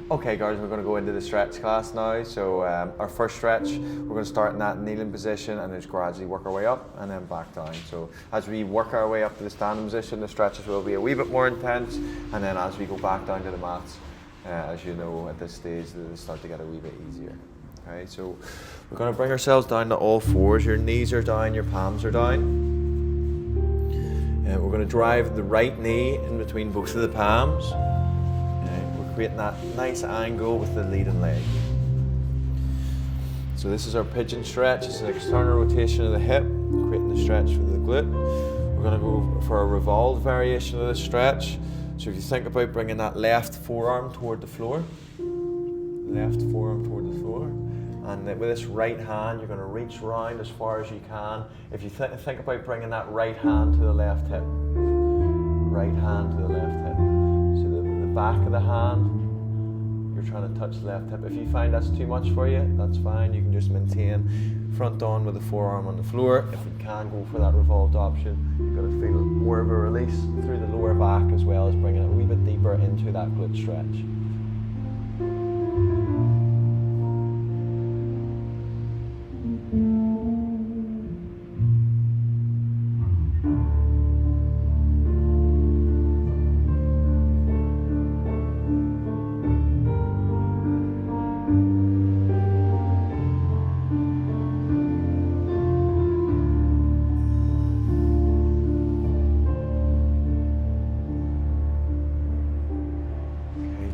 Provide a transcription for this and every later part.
Okay guys, we're going to go into the stretch class now. So our first stretch, we're going to start in that kneeling position and just gradually work our way up and then back down. So as we work our way up to the standing position, the stretches will be a wee bit more intense, and then as we go back down to the mats, as you know at this stage, they start to get a wee bit easier. Okay, so we're going to bring ourselves down to all fours. Your knees are down, your palms are down. We're going to drive the right knee in between both of the palms. Creating that nice angle with the leading leg. So this is our pigeon stretch. It's an external rotation of the hip, creating the stretch for the glute. We're going to go for a revolved variation of the stretch. So if you think about bringing that left forearm toward the floor, and then with this right hand, you're going to reach round as far as you can. If you think about bringing that right hand to the left hip, right hand to the left hip. Back of the hand, you're trying to touch the left hip. If you find that's too much for you, that's fine. You can just maintain front on with the forearm on the floor. If you can go for that revolved option, you're going to feel more of a release through the lower back, as well as bringing it a wee bit deeper into that glute stretch.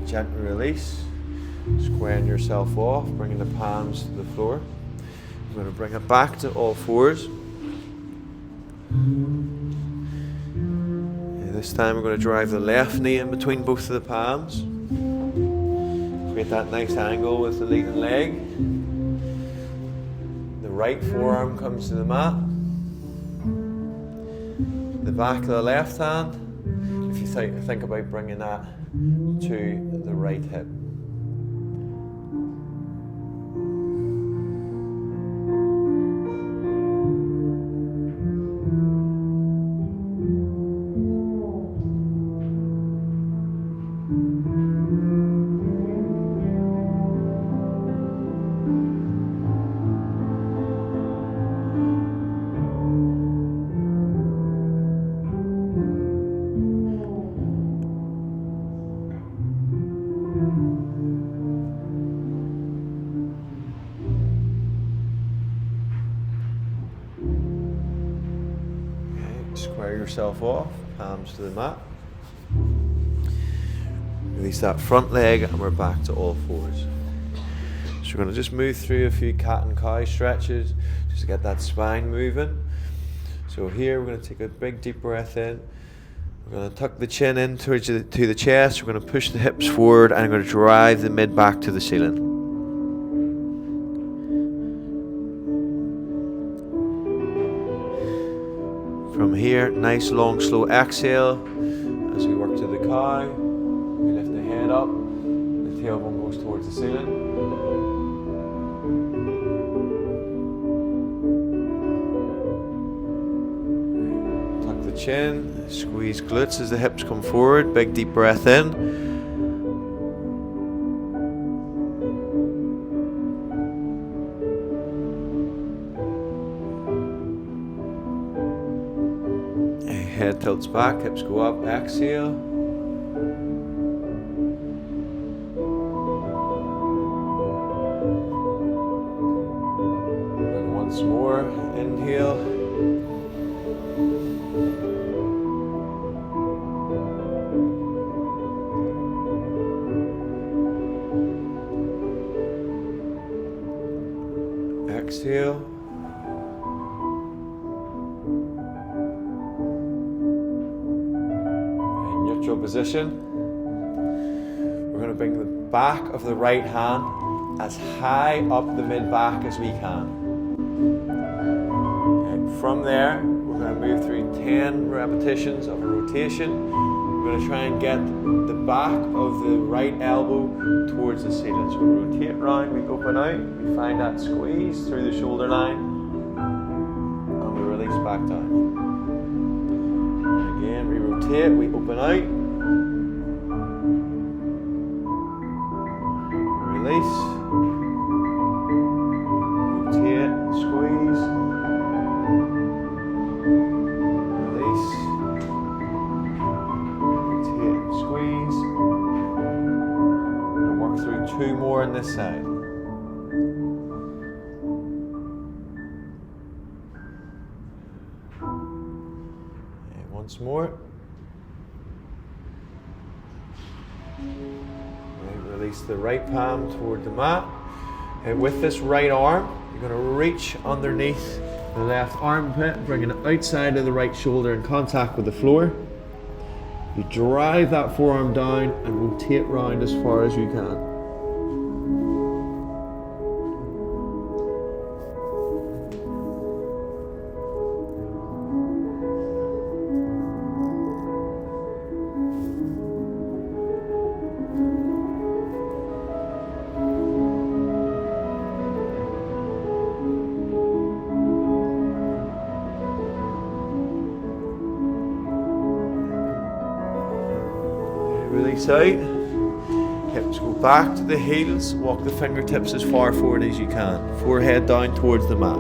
Gently release, squaring yourself off, bringing the palms to the floor. I'm going to bring it back to all fours. This time we're going to drive the left knee in between both of the palms. Create that nice angle with the leading leg. The right forearm comes to the mat. The back of the left hand. If you think about bringing that to the right hip. Square yourself off, palms to the mat. Release that front leg and we're back to all fours. So we're going to just move through a few cat and cow stretches just to get that spine moving. So here we're going to take a big deep breath in. We're going to tuck the chin in to the chest. We're going to push the hips forward and I'm going to drive the mid back to the ceiling. From here, nice long slow exhale as we work to the cow. We lift the head up, the tailbone goes towards the ceiling. Tuck the chin, squeeze glutes as the hips come forward, big deep breath in. Head tilts back, hips go up, exhale. And once more, inhale. Exhale. Position. We're going to bring the back of the right hand as high up the mid back as we can. And from there, we're going to move through 10 repetitions of a rotation. We're going to try and get the back of the right elbow towards the ceiling. So we rotate round, we open out, we find that squeeze through the shoulder line, and we release back down. And again, we rotate, we open out. Release. Rotate, squeeze. Release. Rotate, squeeze. And work through 2 more on this side. And once more. Release the right palm toward the mat. And with this right arm, you're going to reach underneath the left armpit, bringing it outside of the right shoulder in contact with the floor. You drive that forearm down and rotate round as far as you can. Release out. Hips go back to the heels. Walk the fingertips as far forward as you can. Forehead down towards the mat.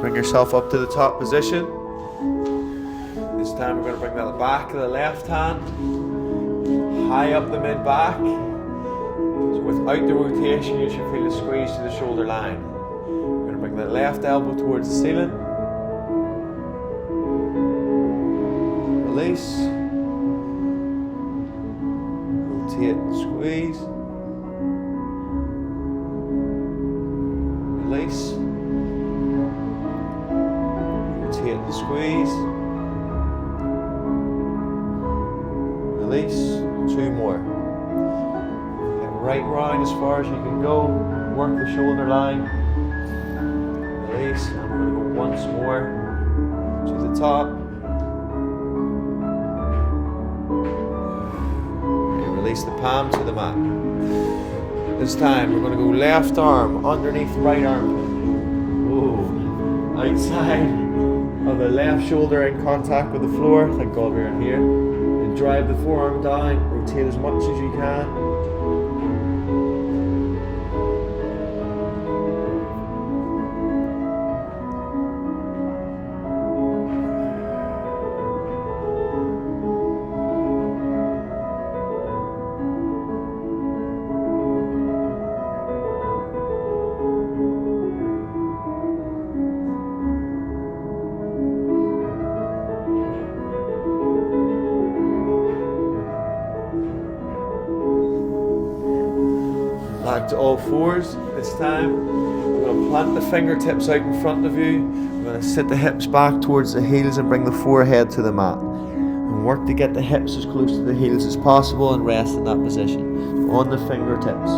Bring yourself up to the top position. This time we're going to bring the back of the left hand high up the mid-back. So without the rotation, you should feel the squeeze to the shoulder line. We're going to bring the left elbow towards the ceiling. Release. Rotate and squeeze. Release. Rotate and squeeze. Release. 2 more. Get right round as far as you can go. Work the shoulder line. Release. And we're going to go once more to the top. Okay, release the palm to the mat. This time we're going to go left arm underneath right armpit. Whoa. Outside of the left shoulder in contact with the floor. Thank God we're in here. And drive the forearm down. Rotate as much as you can. Back to all fours. This time, we're going to plant the fingertips out in front of you. We're going to sit the hips back towards the heels and bring the forehead to the mat. And work to get the hips as close to the heels as possible and rest in that position. On the fingertips.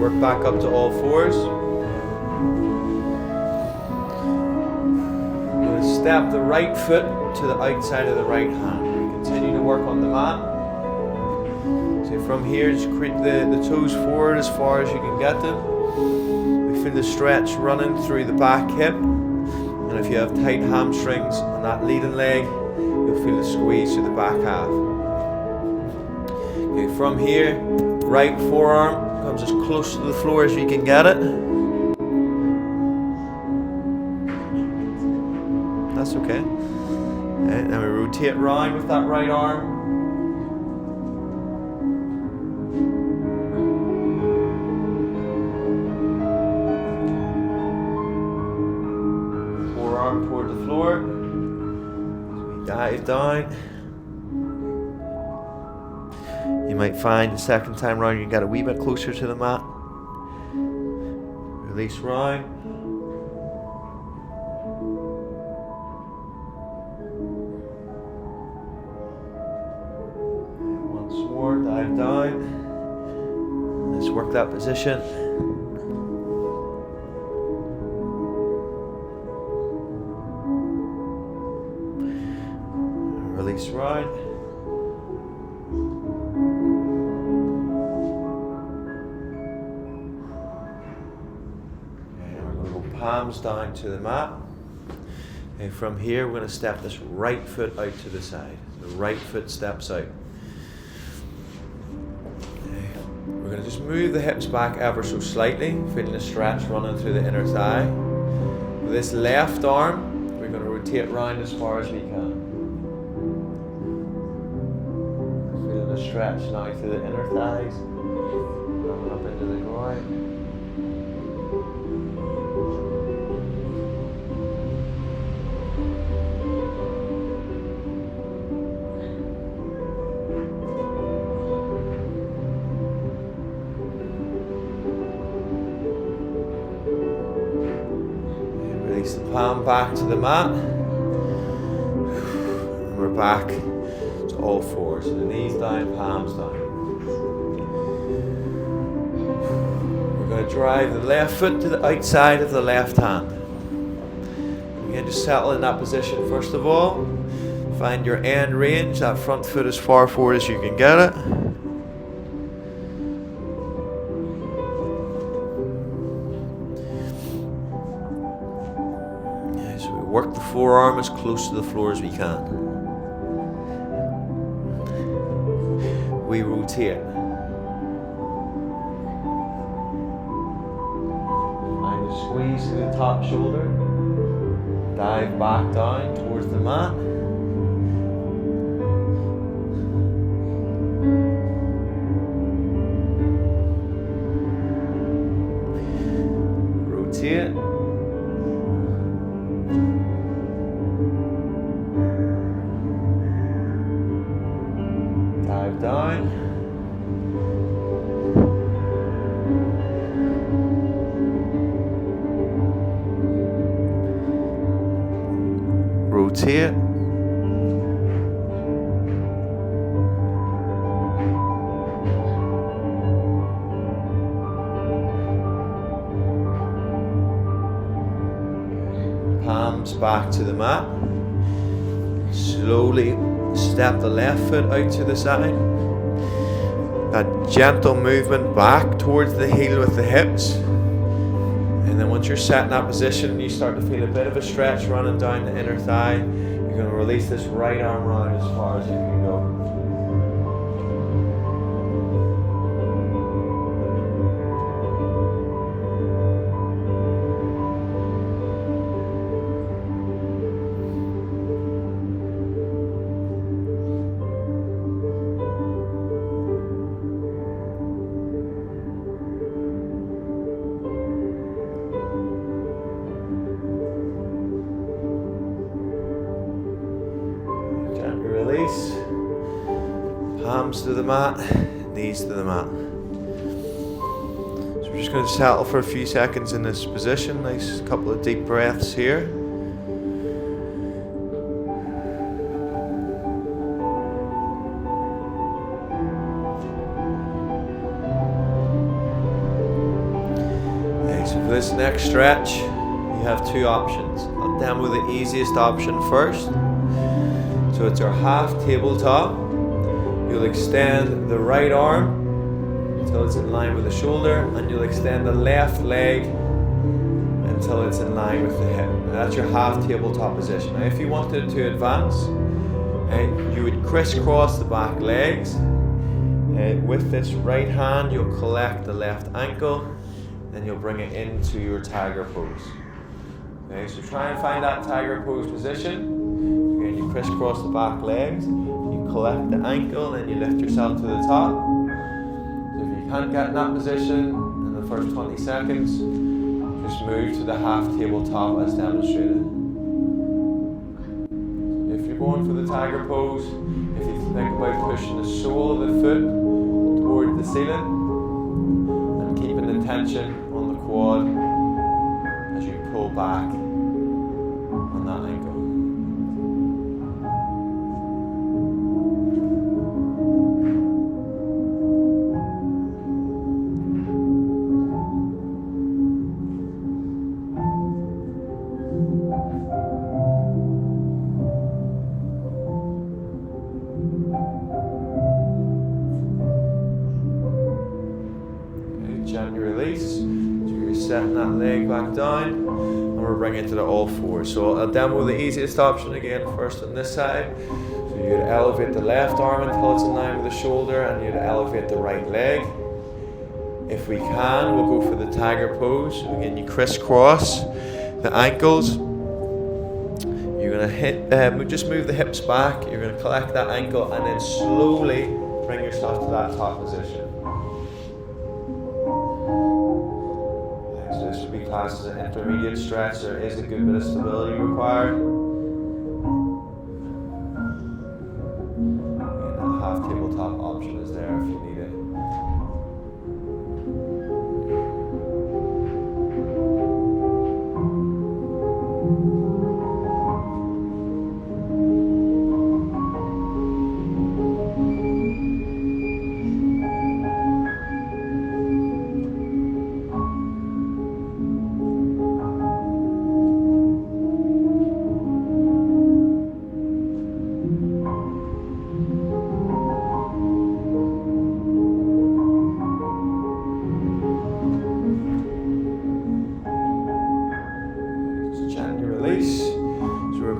Work back up to all fours. You're going to step the right foot to the outside of the right hand. Continue to work on the mat. So from here, just creep the toes forward as far as you can get them. We feel the stretch running through the back hip. And if you have tight hamstrings on that leading leg, you'll feel the squeeze through the back half. Okay, from here, right forearm comes as close to the floor as you can get it. That's okay. Okay, then we rotate round with that right arm. Forearm toward the floor. So we dive down. You might find the second time round you get a wee bit closer to the mat. Release round. Once more, dive down. Let's work that position. Release round. Palms down to the mat. And from here, we're going to step this right foot out to the side. The right foot steps out. Okay. We're going to just move the hips back ever so slightly, feeling a stretch running through the inner thigh. With this left arm, we're going to rotate round as far as we can. Feeling a stretch now through the inner thighs, coming up into the groin. Release the palm back to the mat. And we're back to all fours. So the knees down, palms down. We're going to drive the left foot to the outside of the left hand. Again, just settle in that position first of all. Find your end range, that front foot as far forward as you can get it. Work the forearm as close to the floor as we can. We rotate. Find a squeeze to the top shoulder. Dive back down towards the mat. Rotate. Down. Rotate. Palms back to the mat. Slowly step the left foot out to the side. That gentle movement back towards the heel with the hips. And then once you're set in that position and you start to feel a bit of a stretch running down the inner thigh, you're going to release this right arm round as far as you can go. Release. Palms to the mat, knees to the mat. So we're just going to settle for a few seconds in this position. Nice couple of deep breaths here. Okay, so for this next stretch, you have two options. I'll demo the easiest option first. So it's our half tabletop. You'll extend the right arm until it's in line with the shoulder, and you'll extend the left leg until it's in line with the hip. Now that's your half tabletop position. Now if you wanted to advance, you would crisscross the back legs. With this right hand, you'll collect the left ankle, then you'll bring it into your tiger pose. Okay, so try and find that tiger pose position. And you crisscross the back legs. You collect the ankle and you lift yourself to the top. So if you can't get in that position in the first 20 seconds, just move to the half tabletop as demonstrated. If you're going for the tiger pose, if you think about pushing the sole of the foot toward the ceiling and keeping the tension on the quad as you pull back on that ankle. Gently release. So you're setting that leg back down, and we're bringing it to the all fours. So I'll demo the easiest option again first on this side. So you'd elevate the left arm until it's in line with the shoulder, and you'd elevate the right leg. If we can, we'll go for the tiger pose. Again, you crisscross the ankles. You're gonna just move the hips back. You're gonna collect that ankle, and then slowly bring yourself to that top position. So this would be classed as an intermediate stretch. There is a good bit of stability required. And that half tabletop option is there if you need it.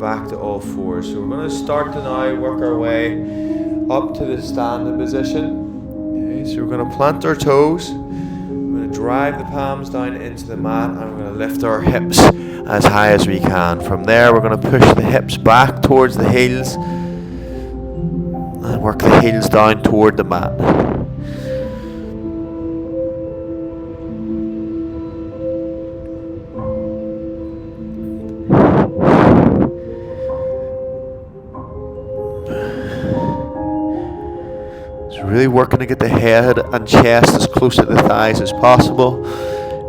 Back to all fours. So we're going to start to now work our way up to the standing position. Okay, so we're going to plant our toes. We're going to drive the palms down into the mat, and we're going to lift our hips as high as we can. From there, we're going to push the hips back towards the heels and work the heels down toward the mat. Really working to get the head and chest as close to the thighs as possible,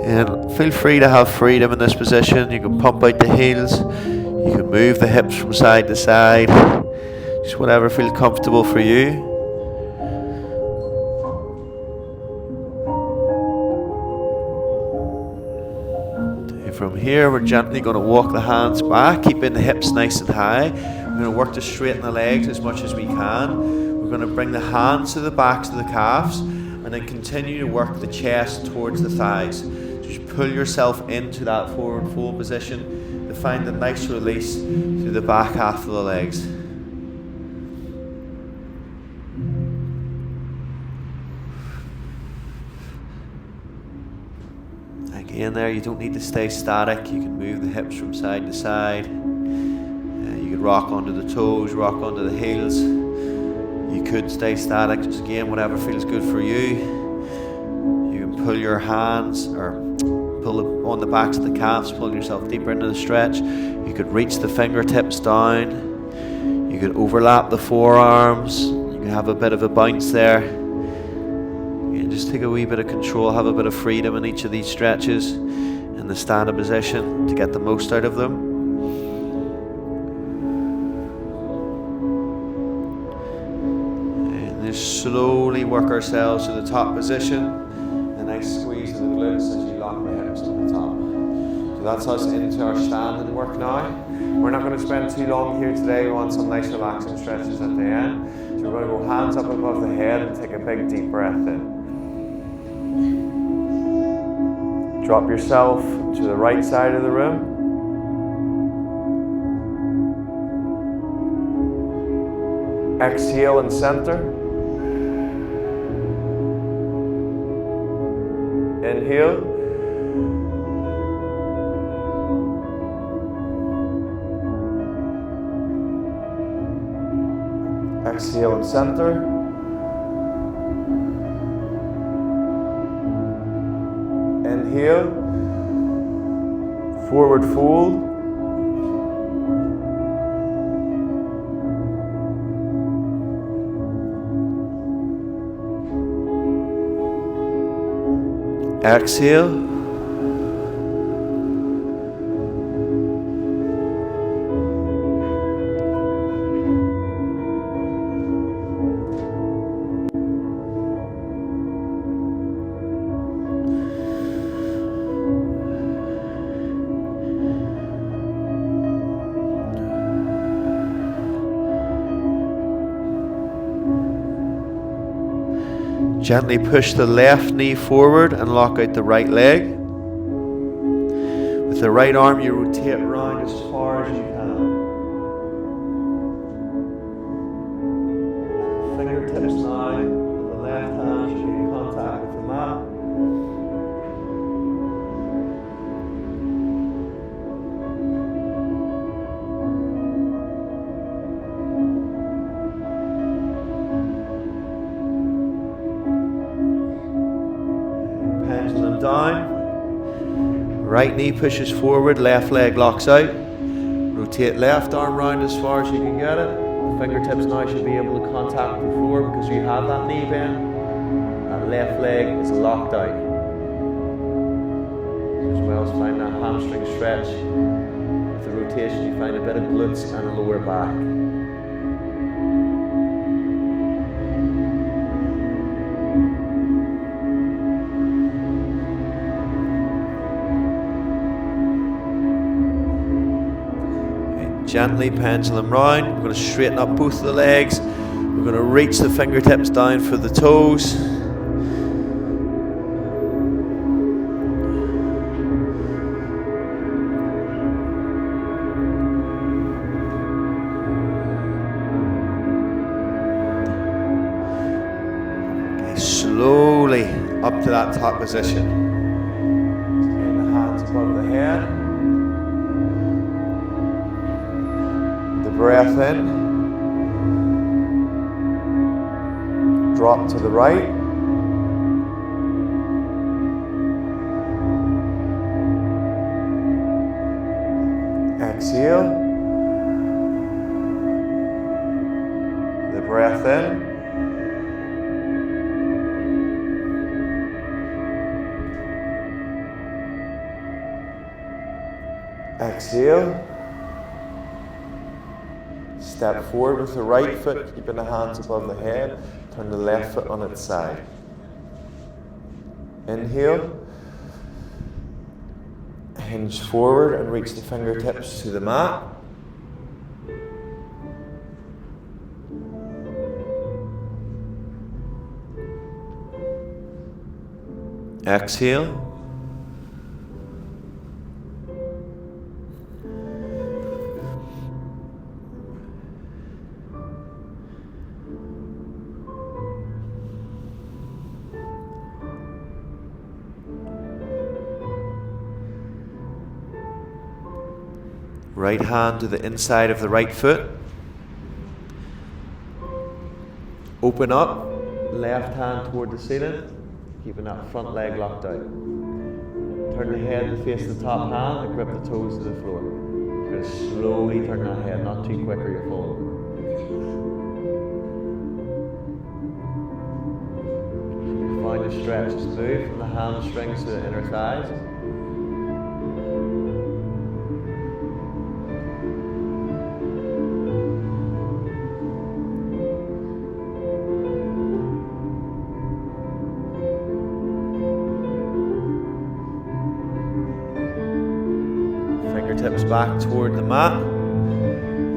and feel free to have freedom in this position. You can pump out the heels, you can move the hips from side to side, just whatever feels comfortable for you. And from here we're gently going to walk the hands back, keeping the hips nice and high. We're going to work to straighten the legs as much as we can. We're going to bring the hands to the backs of the calves, and then continue to work the chest towards the thighs. Just pull yourself into that forward fold position to find a nice release through the back half of the legs. Again there, you don't need to stay static. You can move the hips from side to side. You can rock onto the toes, rock onto the heels. You could stay static, just again, whatever feels good for you. You can pull your hands or pull on the backs of the calves, pull yourself deeper into the stretch. You could reach the fingertips down. You could overlap the forearms. You can have a bit of a bounce there. And just take a wee bit of control, have a bit of freedom in each of these stretches in the standing position to get the most out of them. Slowly work ourselves to the top position. A nice squeeze of the glutes as you lock the hips to the top. So that's us into our standing work now. We're not going to spend too long here today. We want some nice relaxing stretches at the end. So we're going to go hands up above the head and take a big deep breath in. Drop yourself to the right side of the room. Exhale and center. Inhale. Exhale and center. Inhale, forward fold. Exhale. Gently push the left knee forward and lock out the right leg. With the right arm, you rotate around as far as you can. Fingertips now, the left hand should be in contact with the mat. Pendulum down. Right knee pushes forward, left leg locks out. Rotate left arm round as far as you can get it. The fingertips now should be able to contact the floor because you have that knee bend. That left leg is locked out. As well as find that hamstring stretch. With the rotation you find a bit of glutes and lower back. Gently pendulum round. We're going to straighten up both of the legs. We're going to reach the fingertips down for the toes. Okay, slowly up to that top position. And the hands above the head. Breath in, drop to the right, exhale, the breath in, exhale. Step forward with the right foot, keeping the hands above the head. Turn the left foot on its side. Inhale. Hinge forward and reach the fingertips to the mat. Exhale. Right hand to the inside of the right foot. Open up, left hand toward the ceiling, keeping that front leg locked out. Turn the head to face the top hand and grip the toes to the floor. You're going to slowly turn that head, not too quick or you'll fall. Find the stretch smooth from the hamstrings to the inner thighs. Fingertips back toward the mat,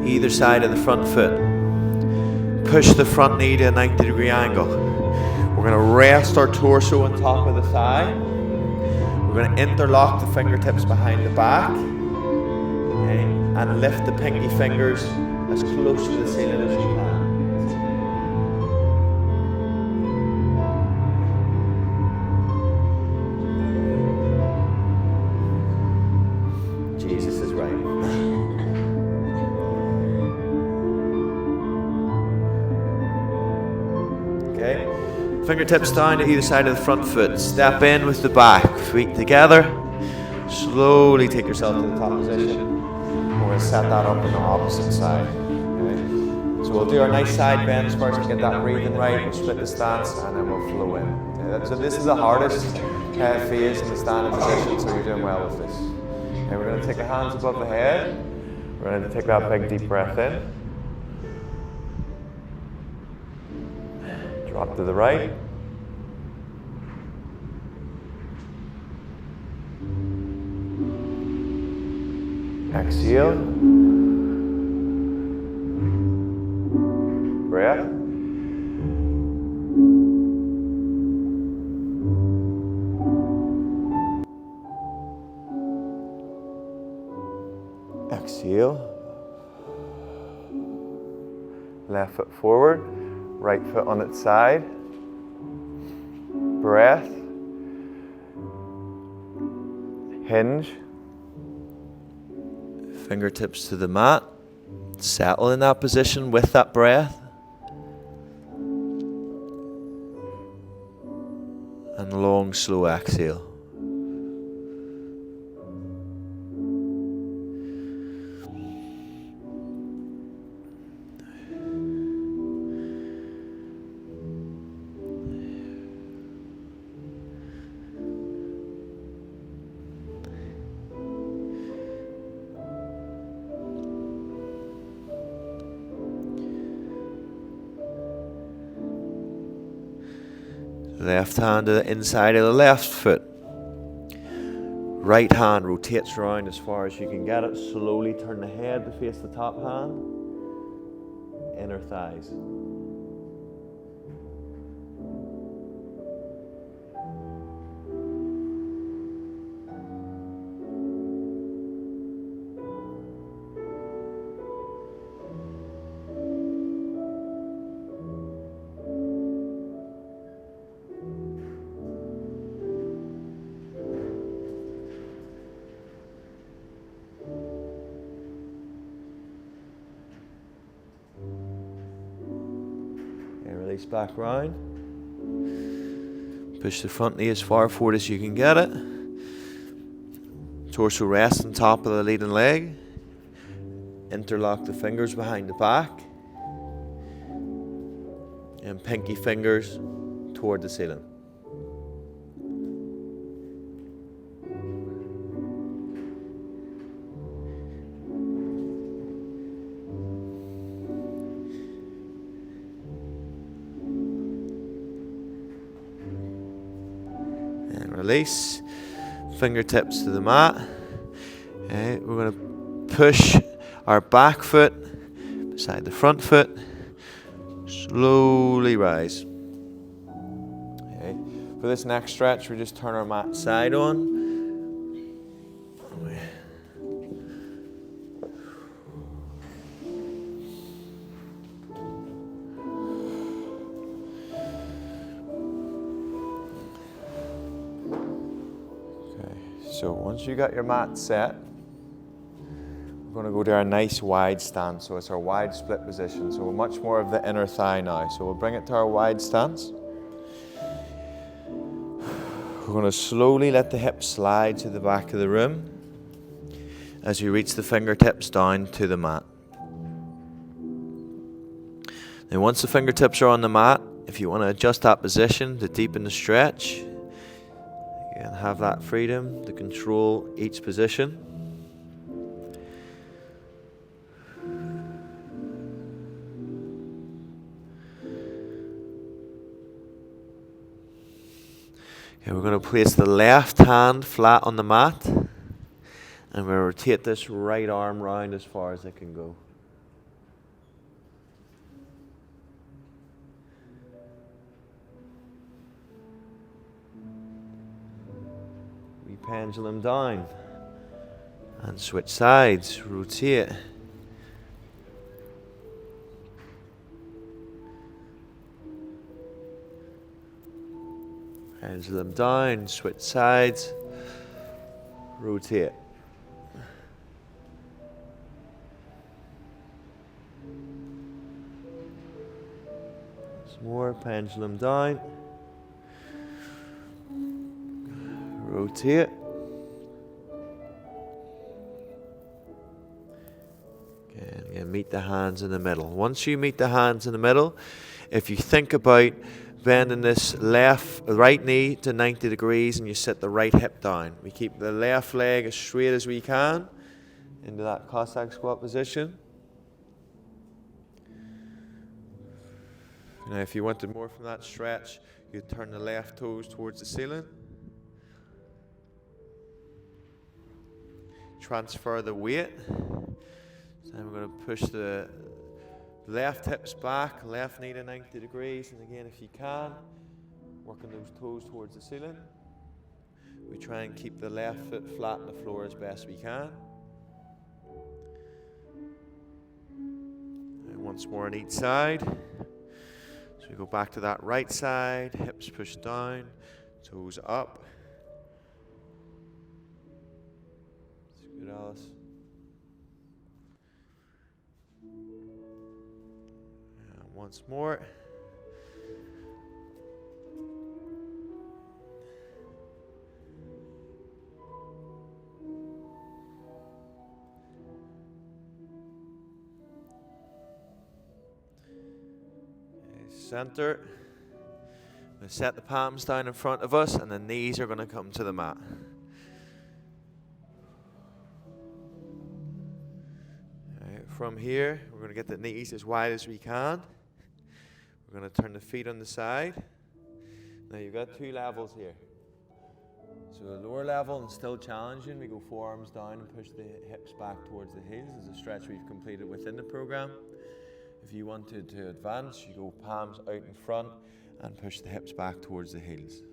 either side of the front foot. Push the front knee to a 90-degree angle. We're going to rest our torso on top of the thigh. We're going to interlock the fingertips behind the back, okay, and lift the pinky fingers as close to the ceiling as you can. Jesus is right. Okay. Fingertips down to either side of the front foot. Step in with the back. Feet together. Slowly take yourself to the top position. We're going to set that up on the opposite side. Okay. So we'll do our nice side bends first and get that breathing right. We'll split the stance and then we'll flow in. Okay. So this is the hardest phase in the standing position, so you're doing well with this. Okay. We're going to take the hands above the head. We're going to take that big deep breath in. Drop to the right. Exhale. Breath. Exhale. Left foot forward, right foot on its side. Breath. Hinge. Fingertips to the mat. Settle in that position with that breath. And long, slow exhale. Left hand to the inside of the left foot. Right hand rotates around as far as you can get it. Slowly turn the head to face the top hand. Inner thighs. Back round. Push the front knee as far forward as you can get it. Torso rest on top of the leading leg. Interlock the fingers behind the back. And pinky fingers toward the ceiling. Release, fingertips to the mat. Okay, we're going to push our back foot beside the front foot. Slowly rise. Okay. For this next stretch, we just turn our mat side on. So once you got your mat set, we're going to go to our nice wide stance. So it's our wide split position. So we're much more of the inner thigh now. So we'll bring it to our wide stance. We're going to slowly let the hips slide to the back of the room as you reach the fingertips down to the mat. Then once the fingertips are on the mat, if you want to adjust that position to deepen the stretch, and have that freedom to control each position. Okay, we're going to place the left hand flat on the mat and we'll rotate this right arm round as far as it can go. Pendulum down and switch sides, rotate. Pendulum down, switch sides, rotate. Once more, pendulum down. Rotate. And meet the hands in the middle. Once you meet the hands in the middle, if you think about bending this right knee to 90 degrees and you sit the right hip down. We keep the left leg as straight as we can into that Cossack squat position. Now if you wanted more from that stretch, you'd turn the left toes towards the ceiling. Transfer the weight. So then we're going to push the left hips back, left knee to 90 degrees, and again if you can, working those toes towards the ceiling. We try and keep the left foot flat on the floor as best we can. And once more on each side. So we go back to that right side, hips push down, toes up. That's good, Alice. And once more. Center. We're going to set the palms down in front of us and the knees are going to come to the mat. Right, from here, we're going to get the knees as wide as we can. We're going to turn the feet on the side. Now you've got two levels here. So a lower level and still challenging, we go forearms down and push the hips back towards the heels. This is a stretch we've completed within the program. If you wanted to advance, you go palms out in front and push the hips back towards the heels.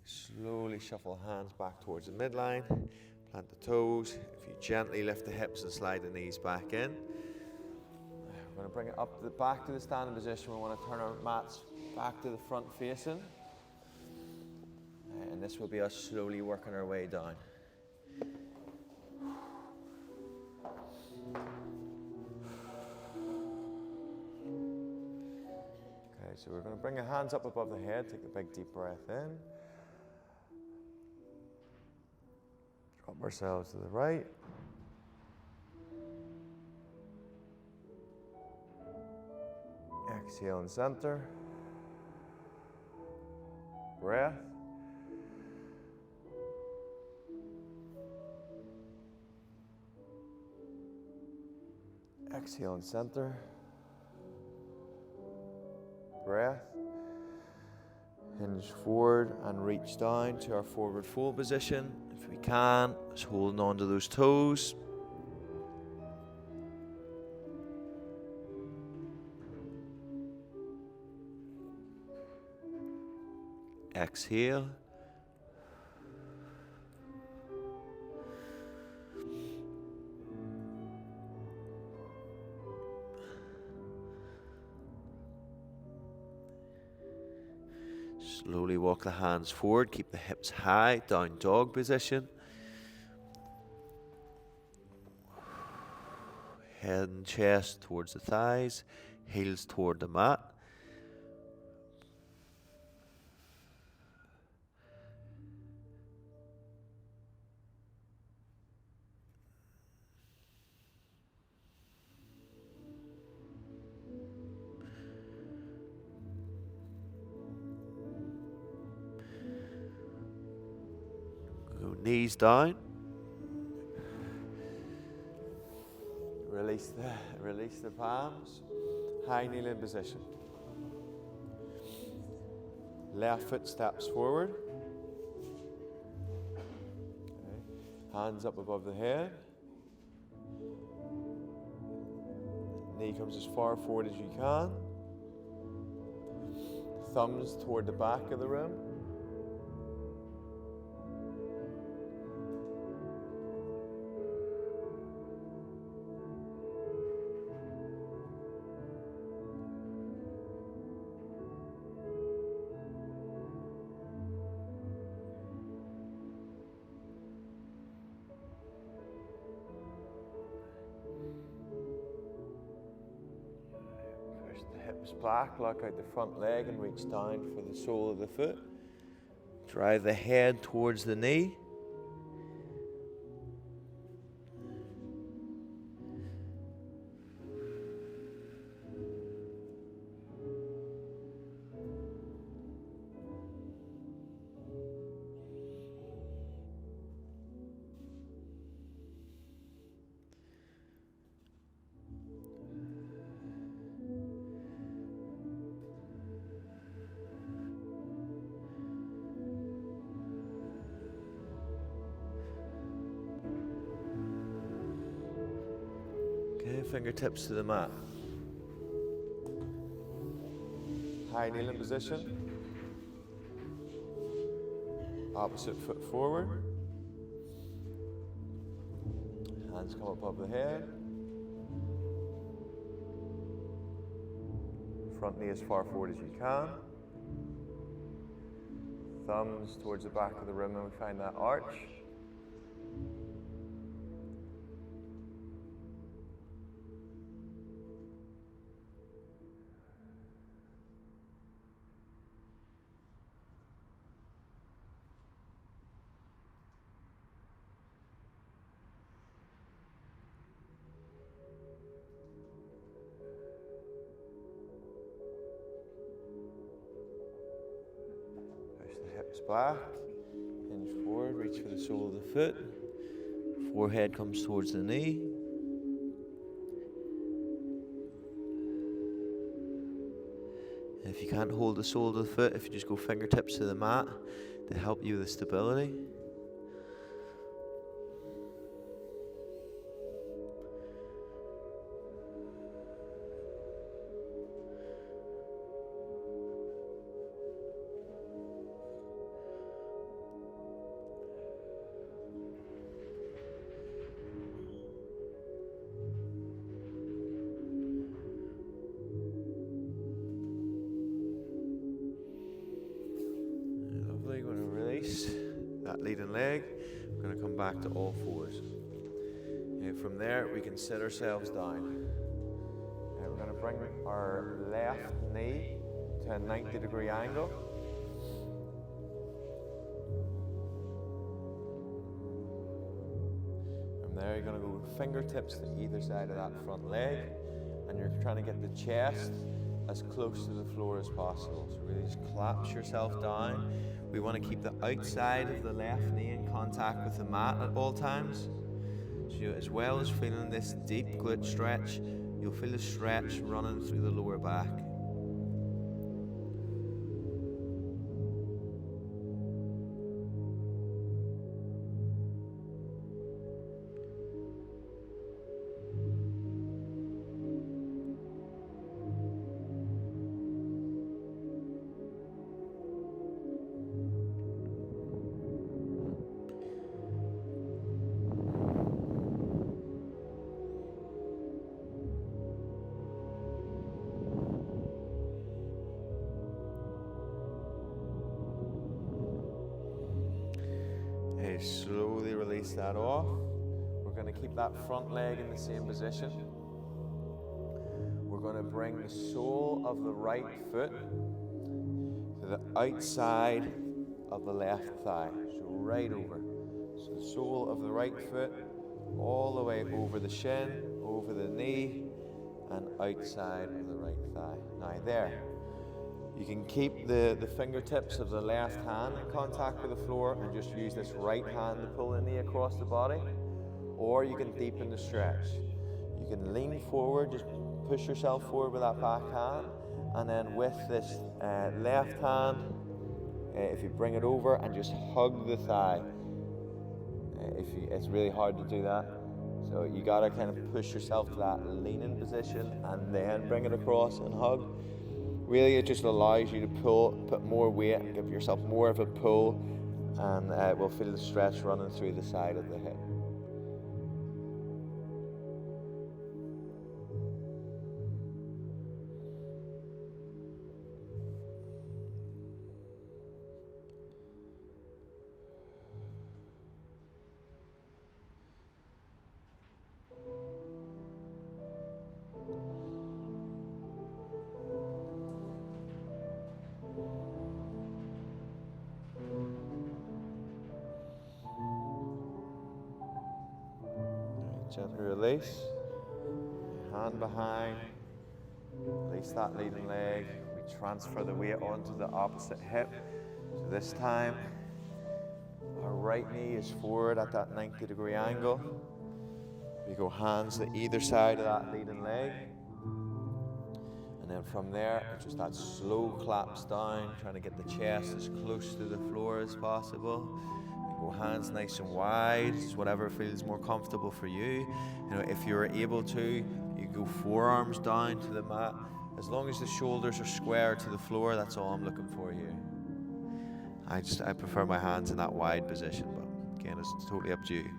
Slowly shuffle hands back towards the midline, plant the toes. If you gently lift the hips and slide the knees back in. We're going to bring it up back to the standing position. We want to turn our mats back to the front facing. And this will be us slowly working our way down. Okay, so we're going to bring the hands up above the head, take a big deep breath in. Drop ourselves to the right. Exhale and center. Breath. Exhale and center. Breath. Hinge forward and reach down to our forward fold position. If we can, just holding on to those toes. Exhale. Slowly walk the hands forward, keep the hips high, down dog position. Head and chest towards the thighs, heels toward the mat. Knees down. Release the palms. High kneeling position. Left foot steps forward. Okay. Hands up above the head. Knee comes as far forward as you can. Thumbs toward the back of the room. The hips back, lock out the front leg and reach down for the sole of the foot. Drive the head towards the knee. Fingertips to the mat. High kneeling position. Opposite foot forward. Hands come above the head. Front knee as far forward as you can. Thumbs towards the back of the room and we find that arch. Hips back, hinge forward, reach for the sole of the foot. Forehead comes towards the knee. And if you can't hold the sole of the foot, if you just go fingertips to the mat to help you with the stability. That leading leg, we're going to come back to all fours. And from there, we can sit ourselves down. And we're going to bring our left knee to a 90-degree angle. From there, you're going to go with fingertips to either side of that front leg, and you're trying to get the chest as close to the floor as possible. So really just collapse yourself down. We want to keep the outside of the left knee in contact with the mat at all times. So as well as feeling this deep glute stretch, you'll feel the stretch running through the lower back. Slowly release that off. We're going to keep that front leg in the same position. We're going to bring the sole of the right foot to the outside of the left thigh. So right over. So the sole of the right foot all the way over the shin, over the knee, and outside of the right thigh. Now there. You can keep the fingertips of the left hand in contact with the floor and just use this right hand to pull the knee across the body, or you can deepen the stretch. You You can lean forward, just push yourself forward with that back hand, and then with this left hand, if you bring it over and just hug the thigh. It's really hard to do that, so you gotta kind of push yourself to that leaning position and then bring it across and hug. Really, it just allows you to put more weight and give yourself more of a pull, and we'll feel the stretch running through the side of the hip. Gently release, hand behind, release that leading leg. We transfer the weight onto the opposite hip. So this time, our right knee is forward at that 90-degree angle. We go hands to either side of that leading leg. And then from there, it's just that slow collapse down, trying to get the chest as close to the floor as possible. Go hands nice and wide, just whatever feels more comfortable for you. You know, if you're able to, you go forearms down to the mat. As long as the shoulders are square to the floor, that's all I'm looking for here. I prefer my hands in that wide position, but again, it's totally up to you.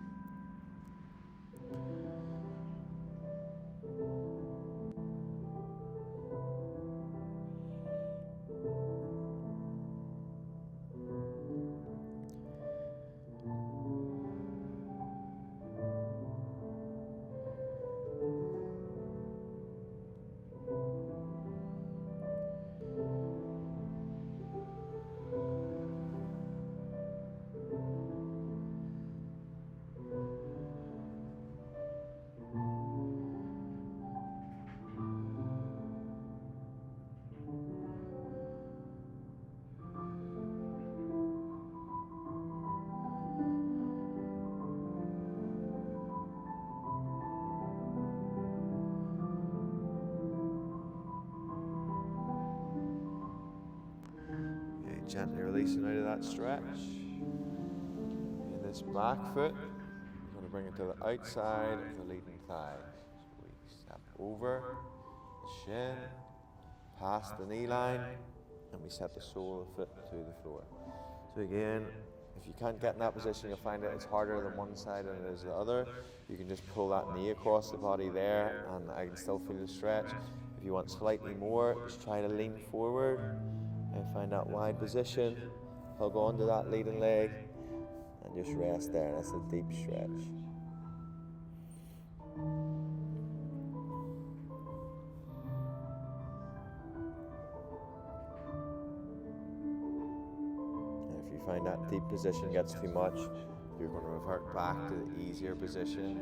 Gently releasing out of that stretch. And this back foot, we're going to bring it to the outside of the leading thigh. So we step over the shin, past the knee line, and we set the sole of the foot to the floor. So again, if you can't get in that position, you'll find that it's harder than one side than it is the other. You can just pull that knee across the body there, and I can still feel the stretch. If you want slightly more, just try to lean forward and find that wide position, hug onto that leading leg, and just rest there. That's a deep stretch. And if you find that deep position gets too much, you're going to revert back to the easier position.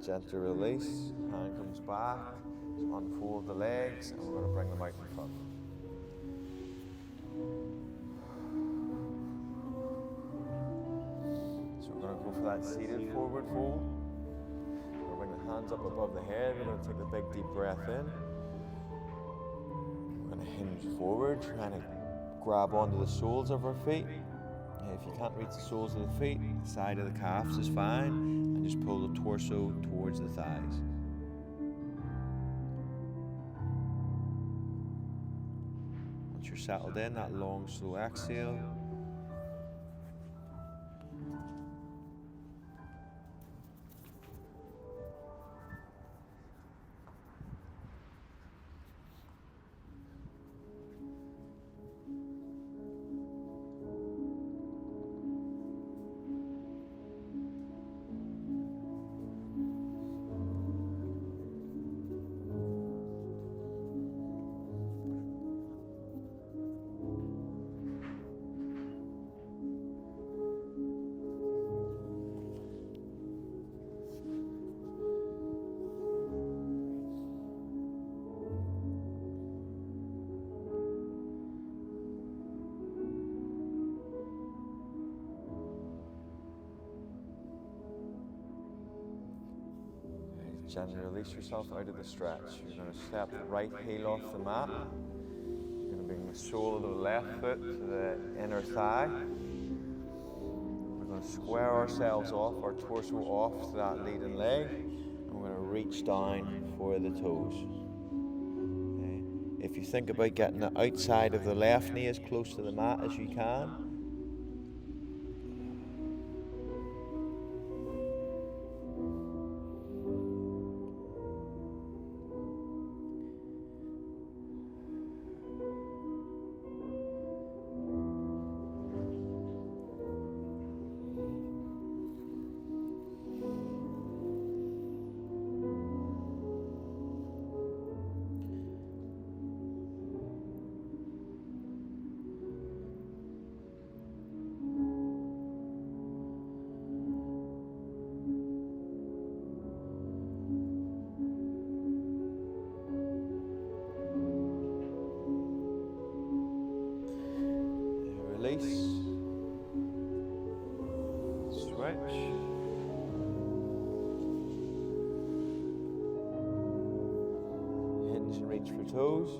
Gentle release, hand comes back, so unfold the legs, and we're going to bring them out in front. So we're going to go for that seated forward fold. We're going to bring the hands up above the head, we're going to take a big deep breath in. We're going to hinge forward, trying to grab onto the soles of our feet. If you can't reach the soles of the feet, the side of the calves is fine, and just pull the torso towards the thighs. Once you're settled in, that long, slow exhale. Gently release yourself out of the stretch. You're going to step the right heel off the mat. You're going to bring the sole of the left foot to the inner thigh. We're going to square ourselves off, our torso off to that leading leg. And we're going to reach down for the toes. Okay. If you think about getting the outside of the left knee as close to the mat as you can. Release, stretch, hinge and reach for toes.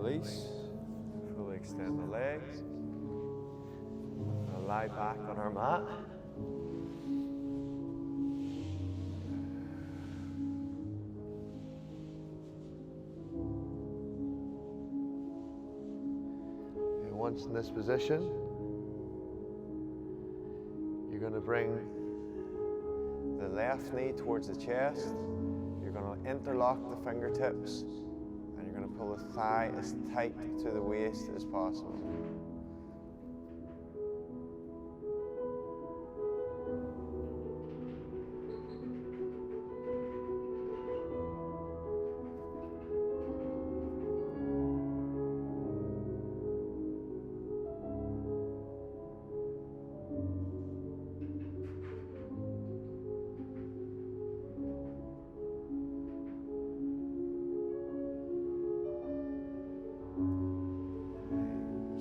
Release, fully extend the legs, we'll lie back on our mat. And once in this position, you're going to bring the left knee towards the chest. You're going to interlock the fingertips. You're going to pull the thigh as tight to the waist as possible.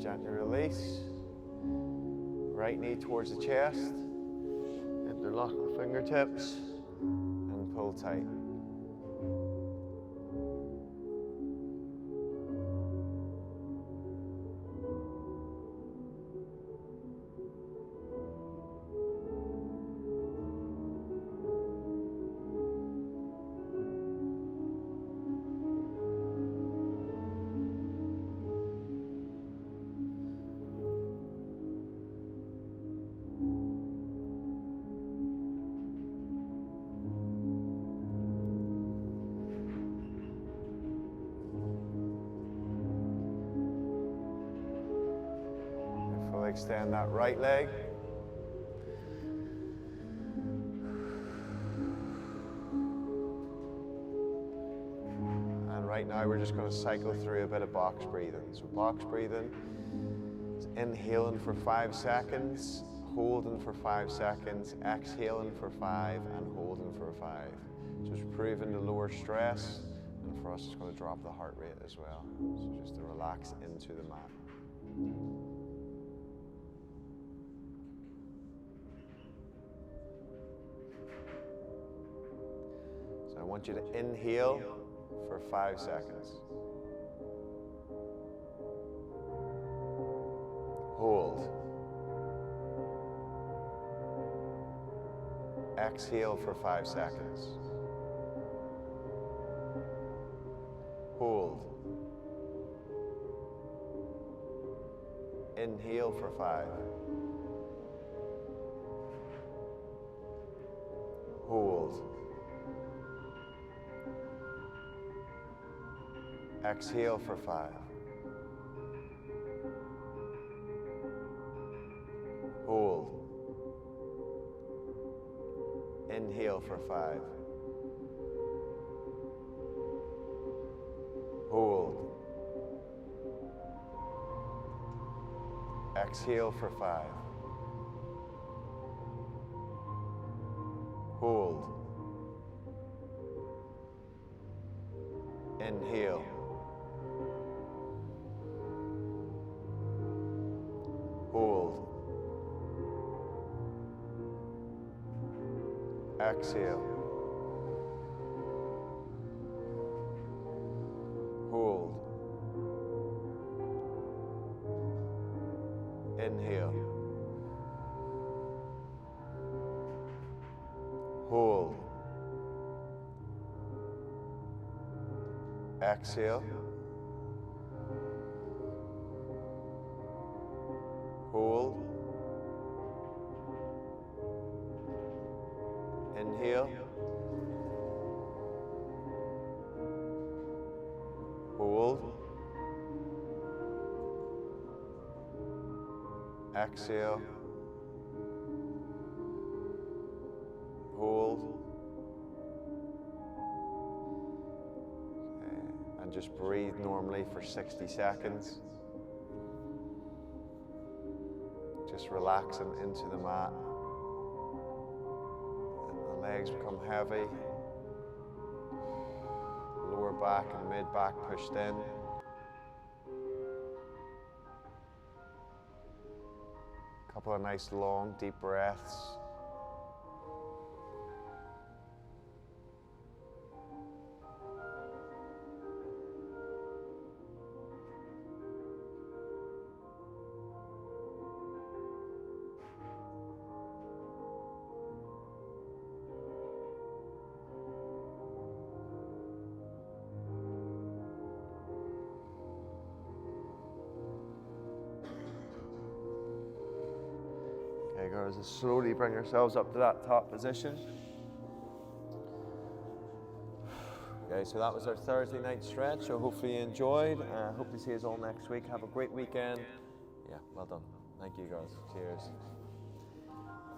Gently release. Right knee towards the chest. Interlock the fingertips and pull tight. Extend that right leg. And right now we're just going to cycle through a bit of box breathing. So box breathing is inhaling for 5 seconds, holding for 5 seconds, exhaling for 5, and holding for 5. So it's proving to lower stress, and for us it's going to drop the heart rate as well. So just to relax into the mat. So I want you to inhale for 5 seconds. Hold. Exhale for 5 seconds. Hold. Inhale for 5. Hold. Exhale for 5. Hold. Inhale for 5. Hold. Exhale for 5. Hold. Inhale. Hold. Exhale. Hold. Inhale. Hold. Exhale. Hold. Inhale. Hold. Exhale. Hold. Okay. And just breathe normally for 60 seconds. Just relaxing into the mat. And the legs become heavy. Lower back and mid back pushed in. Couple of nice long deep breaths. Okay, girls, just slowly bring yourselves up to that top position. Okay, so that was our Thursday night stretch, so hopefully you enjoyed. Hope to see you all next week. Have a great weekend. Yeah, well done. Thank you, guys. Cheers.